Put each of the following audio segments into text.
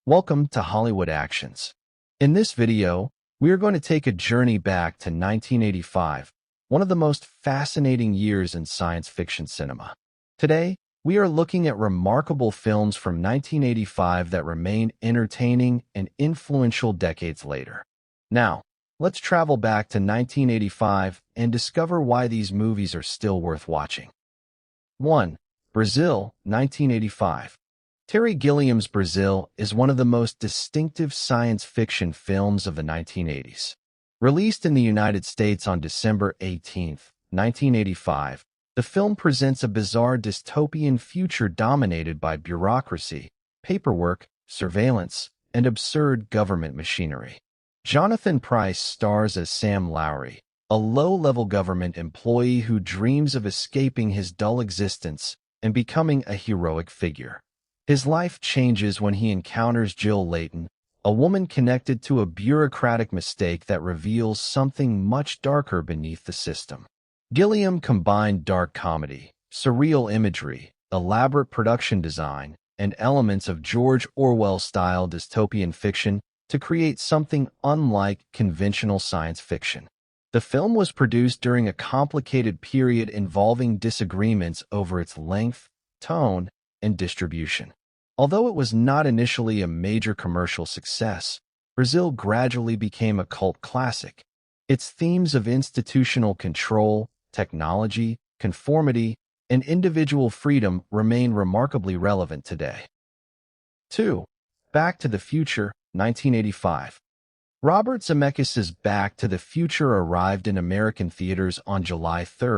Welcome to Hollywood Actions. In this video, we are going to take a journey back to 1985, one of the most fascinating years in science fiction cinema. Today, we are looking at remarkable films from 1985 that remain entertaining and influential decades later. Now, let's travel back to 1985 and discover why these movies are still worth watching. 1. Brazil, 1985. Terry Gilliam's Brazil is one of the most distinctive science fiction films of the 1980s. Released in the United States on December 18, 1985, the film presents a bizarre dystopian future dominated by bureaucracy, paperwork, surveillance, and absurd government machinery. Jonathan Pryce stars as Sam Lowry, a low-level government employee who dreams of escaping his dull existence and becoming a heroic figure. His life changes when he encounters Jill Layton, a woman connected to a bureaucratic mistake that reveals something much darker beneath the system. Gilliam combined dark comedy, surreal imagery, elaborate production design, and elements of George Orwell-style dystopian fiction to create something unlike conventional science fiction. The film was produced during a complicated period involving disagreements over its length, tone, and distribution. Although it was not initially a major commercial success, Brazil gradually became a cult classic. Its themes of institutional control, technology, conformity, and individual freedom remain remarkably relevant today. 2. Back to the Future, 1985. Robert Zemeckis' Back to the Future arrived in American theaters on July 3,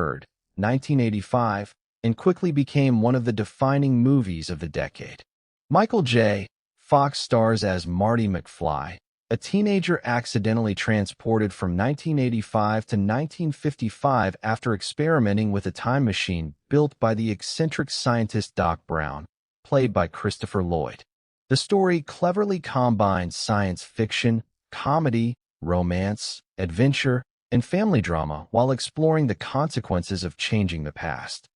1985, and quickly became one of the defining movies of the decade. Michael J. Fox stars as Marty McFly, a teenager accidentally transported from 1985 to 1955 after experimenting with a time machine built by the eccentric scientist Doc Brown, played by Christopher Lloyd. The story cleverly combines science fiction, comedy, romance, adventure, and family drama while exploring the consequences of changing the past.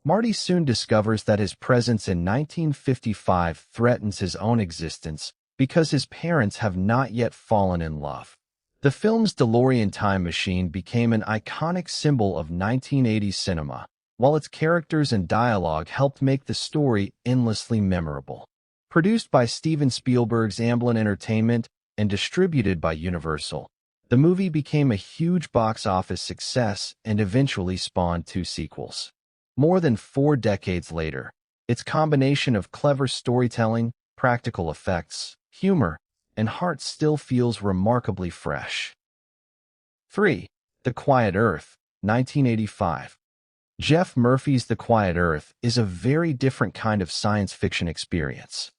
Marty soon discovers that his presence in 1955 threatens his own existence because his parents have not yet fallen in love. The film's DeLorean time machine became an iconic symbol of 1980s cinema, while its characters and dialogue helped make the story endlessly memorable. Produced by Steven Spielberg's Amblin Entertainment and distributed by Universal, the movie became a huge box office success and eventually spawned 2 sequels. More than 4 decades later, its combination of clever storytelling, practical effects, humor, and heart still feels remarkably fresh. 3. The Quiet Earth, 1985. Jeff Murphy's The Quiet Earth is a very different kind of science fiction experience.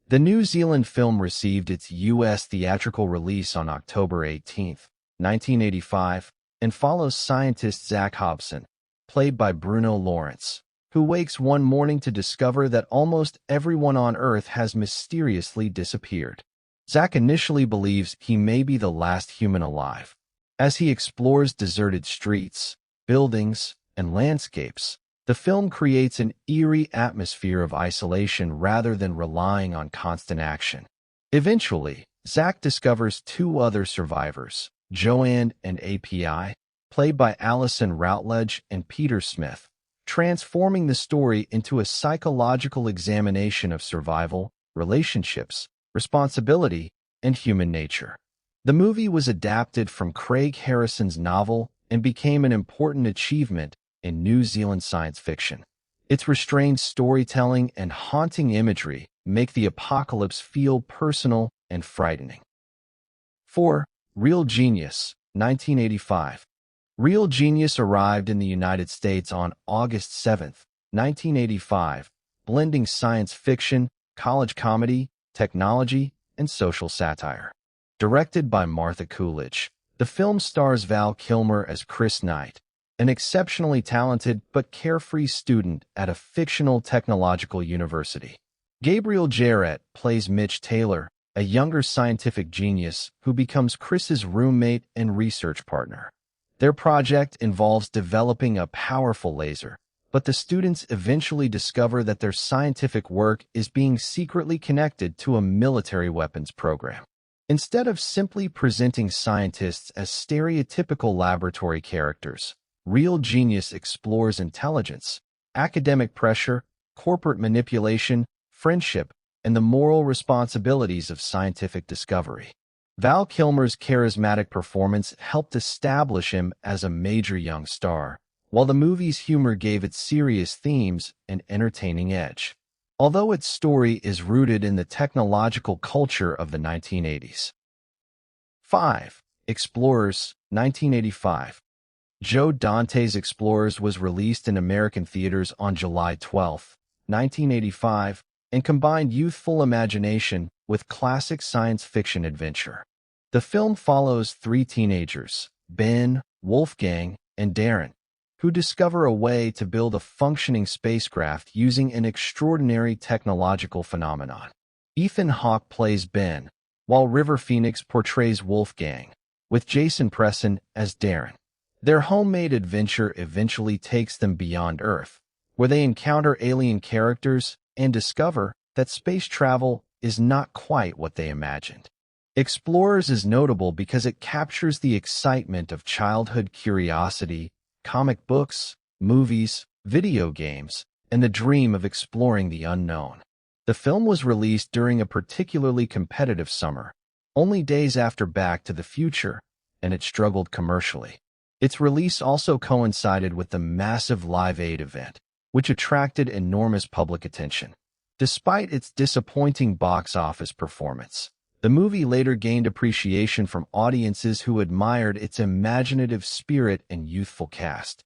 The New Zealand film received its U.S. theatrical release on October 18, 1985, and follows scientist Zach Hobson, played by Bruno Lawrence, who wakes one morning to discover that almost everyone on Earth has mysteriously disappeared. Zach initially believes he may be the last human alive. As he explores deserted streets, buildings, and landscapes, the film creates an eerie atmosphere of isolation rather than relying on constant action. Eventually, Zach discovers 2 other survivors, Joanne and API, played by Allison Routledge and Peter Smith, transforming the story into a psychological examination of survival, relationships, responsibility, and human nature. The movie was adapted from Craig Harrison's novel and became an important achievement in New Zealand science fiction. Its restrained storytelling and haunting imagery make the apocalypse feel personal and frightening. 4. Real Genius, 1985. Real Genius arrived in the United States on August 7, 1985, blending science fiction, college comedy, technology, and social satire. Directed by Martha Coolidge, the film stars Val Kilmer as Chris Knight, an exceptionally talented but carefree student at a fictional technological university. Gabriel Jarrett plays Mitch Taylor, a younger scientific genius who becomes Chris's roommate and research partner. Their project involves developing a powerful laser, but the students eventually discover that their scientific work is being secretly connected to a military weapons program. Instead of simply presenting scientists as stereotypical laboratory characters, Real Genius explores intelligence, academic pressure, corporate manipulation, friendship, and the moral responsibilities of scientific discovery. Val Kilmer's charismatic performance helped establish him as a major young star, while the movie's humor gave it serious themes and entertaining edge. Although its story is rooted in the technological culture of the 1980s. 5. Explorers, 1985. Joe Dante's Explorers was released in American theaters on July 12, 1985, and combined youthful imagination with classic science fiction adventure. The film follows three teenagers, Ben, Wolfgang, and Darren, who discover a way to build a functioning spacecraft using an extraordinary technological phenomenon. Ethan Hawke plays Ben, while River Phoenix portrays Wolfgang, with Jason Presson as Darren. Their homemade adventure eventually takes them beyond Earth, where they encounter alien characters and discover that space travel is not quite what they imagined. Explorers is notable because it captures the excitement of childhood curiosity, comic books, movies, video games, and the dream of exploring the unknown. The film was released during a particularly competitive summer, only days after Back to the Future, and it struggled commercially. Its release also coincided with the massive Live Aid event, which attracted enormous public attention. Despite its disappointing box office performance, the movie later gained appreciation from audiences who admired its imaginative spirit and youthful cast.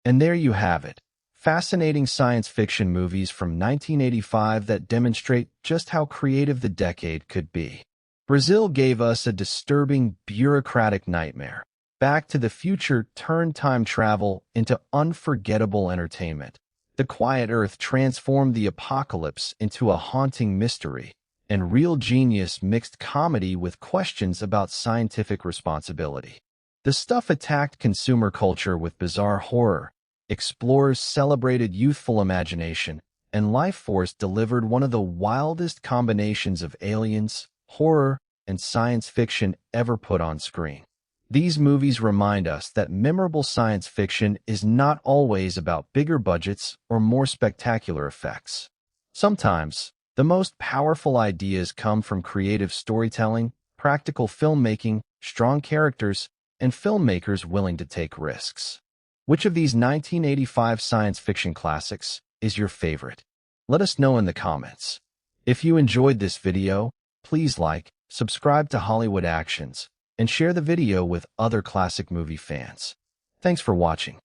And there you have it, fascinating science fiction movies from 1985 that demonstrate just how creative the decade could be. Brazil gave us a disturbing, bureaucratic nightmare. Back to the Future turned time travel into unforgettable entertainment. The Quiet Earth transformed the apocalypse into a haunting mystery, and Real Genius mixed comedy with questions about scientific responsibility. The Stuff attacked consumer culture with bizarre horror, Explorers celebrated youthful imagination, and Lifeforce delivered one of the wildest combinations of aliens, horror, and science fiction ever put on screen. These movies remind us that memorable science fiction is not always about bigger budgets or more spectacular effects. Sometimes, the most powerful ideas come from creative storytelling, practical filmmaking, strong characters, and filmmakers willing to take risks. Which of these 1985 science fiction classics is your favorite? Let us know in the comments. If you enjoyed this video, please like, subscribe to Hollywood Actions, and share the video with other classic movie fans. Thanks for watching.